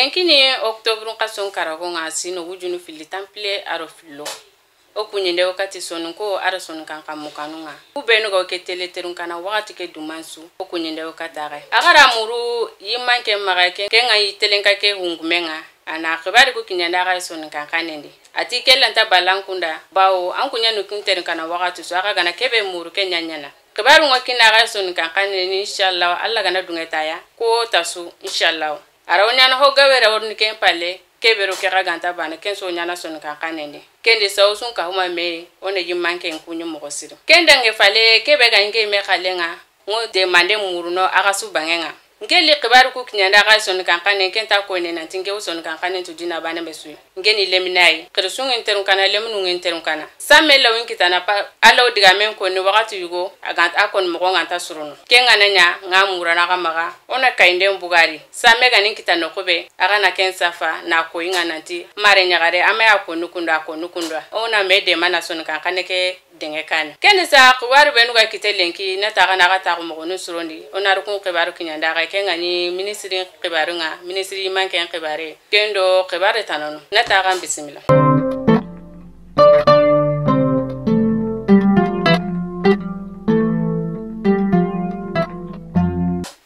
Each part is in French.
lenki ni octobre kason karagonga sino wujunu fili temple aro fillo o kunyinde wakati sonu ko ara sonu kan kamukanunga ubenu go ketele terun kana wakati ke dumansu o kunyinde wakati agara muru yimanke magake ke ngai telenka ke hungumenga ana khibari ko kinyanda ga sonu kan kanende ati kelanta balankunda bawo an kunya nukin terun kana wakati so aga gana kebe muru ke nyanyana khibaru ngakina ga sonu kan kanene inshallah Allah gana dungetaya ko tasu inshallah arawnya na hogawera wornike pale kebero ke ganta bana kenso nyana son kan kanende kende sausun ka huma me one yimanke nkunyu mogosiro kende ngefale kebe ga nge me khalenga ngo demande muruno aga subangenga ngeli khibaru ku kinyanda ga son kan kanene kenta ko ne nantinge son kan kanene tudina bana mesu ngeni leminai kresun interun kana lemnu interun kana samme lawin kitana pa alo diga men ko ni wakati yugo agant akon mo nganta suruno kenga nanya ngamura na kamaga ona kainde mbugari samme ga nin kitano kobe aga na kensafa na ko inga nanti mare nyagare ame akonukunda ona mede mana son kan kaneke denge kan kene sa khwaru benu ga kitelenki na taga na ga tagu mo no surondi ona rukun khibaru kinyanda ga kenga ni ministri khibaru nga ministri manke khibare kendo khibare tanono na taga bismillah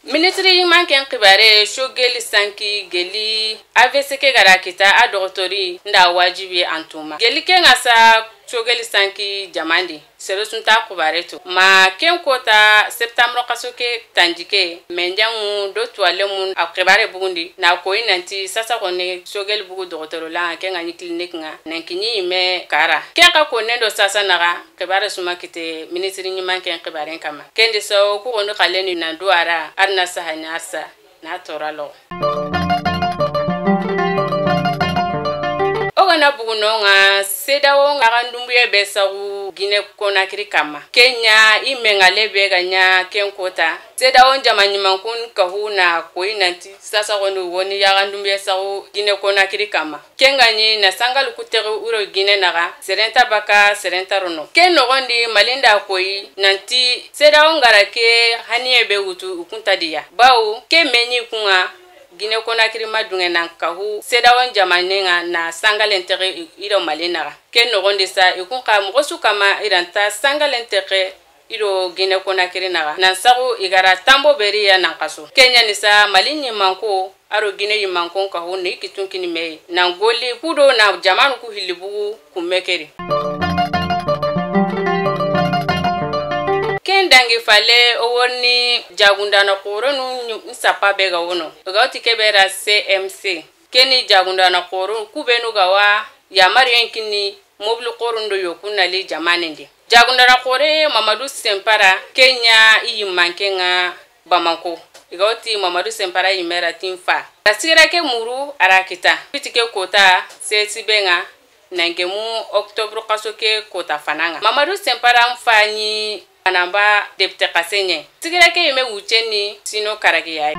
ministri manke khibare shogeli sanki geli aveseke gara kita a doktori nda wajibi antuma geli kenga sa shogeli sanki jamandi serosunta kubareto ma ken kota septembre kasoke tanjike menjangu do toile mun akibare bugundi na ko inanti sasa kone shogeli bugu doktor la kenga ni clinique nga nankini me kara kenga ko nendo sasa naga kibare suma kite ministri ni manke kibare kama kende so ko ondo kaleni na duara arna sahani arsa na toralo ogana bugunonga sedawo ngandumbuye besagu Gine Conakry kama Kenya imengale beganya kenkota sedawo jamanyimankun kahuna koinanti sasa gono woni yagandumbuye sagu Gine Conakry kama kengani na sangal kutere uro Gine naga serenta baka serenta rono keno gondi malinda koi nanti sedawo ngarake haniye be wutu ukunta dia bawo kemenyi kunga Gine Conakry madunge nan kahu sedawon jamanenga na sangalentere iro malinaga ken nogonde sa ikunka mogosu kama iranta sangalentere iro Gine Conakry naga nan sago igara tambo beriya nan kaso Kenya ni sa malinyi manko aro Gine yimanko kahu ni kitunkini me nan goli kudo na jamanu ku hilibugu kumekeri dangi fale owoni jagunda na koro nu nsapa bega wono gauti kebera CMC keni jagunda na koro kubenu gawa ya mariyen kini moblu koro ndo yokuna li jamanende jagunda na kore Mamadou Sempara Kenya iyimankenga Bamako gauti Mamadou Sempara yimera timfa tasira ke muru arakita pitike kota sesibenga nangemu octobre kasoke kota fananga Mamadou Sempara mfanyi anamba depute kasenye sigira ke yeme wucheni sino karagi yayi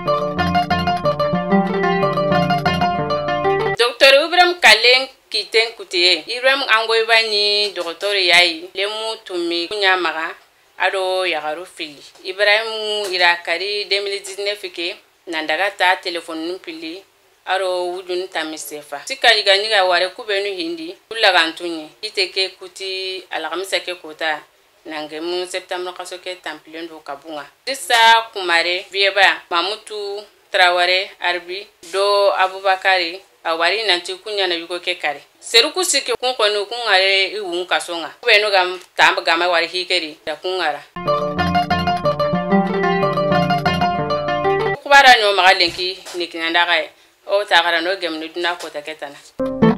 Dr. Ibrahim Kalen kiten kutiye Ibrahim angoy bani docteur yayi lemu tumi kunya maga ado yagaru fili Ibrahim irakari 2019 ke nandaga ta telephone numpili aro wujun tamisefa sika yiganiga ware kubenu hindi ulagantunyi iteke kuti alagamisa ke kota nangemu septembre kasoke tamplion do kabunga disa kumare vieba Mamutu Traoré Arbi do Abubakari awari nanti kunya na yuko ke kare seruku sike kun konu kungare iwun kasonga beno gam tamba gama wari hikeri da kungara kubara nyo magalenki nikinanda kai o tagara no gemnu duna ko taketana